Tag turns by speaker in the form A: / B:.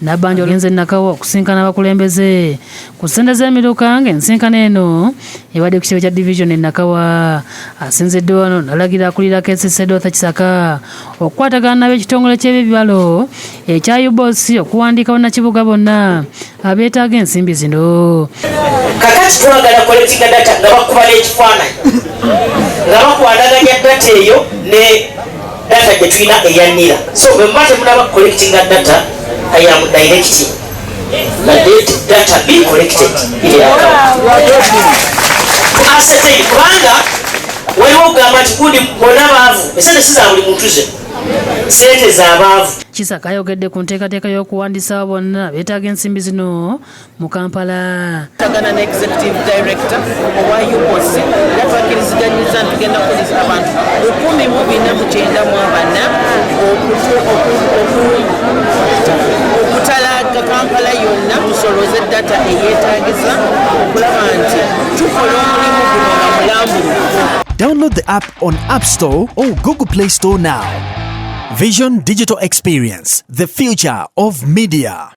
A: Nabbanja ogenze nakawa okusinkana abakulembeze ku ssente z'emiruka ng'ensinkano eno ebadde ku kitebe kya division e Nakawa. Asinzidde wano n'alagira akulira KCCA Kisaka okukwatagana n'ab'ekitongole ky'ebibalo ekya UBOS okuwandiika bannakibuga bonna abeetaaga ensimbi zino.
B: Kakati twagala collecting data nga bakuba n'ekifaananyi nga bakwataganya data eyo ne data gye tulina eyanira. So bwe muba temunaba collecting data, I am directing that data be collected in the account. Asete kubanga waliwo ogamba nti gundi bonna baavu esente si za buli muntu ze sente za baavu.
A: Kisaka ayogedde ku nteekateeka y'okuwandiisa bonna beetaaga ensimbi zino mu Kampala.
C: Tagana ne executive director owa UBOS natwakiriziganyizza ntugenda kukozesa abantu 1,440 okutalaga Kampala yonna tusoloze data eyeetaagisa okulaba nti tukola omulimu guno nga mulambulukufu.
D: Download the app on App Store or Google Play Store now. Vision Digital Experience, the future of media.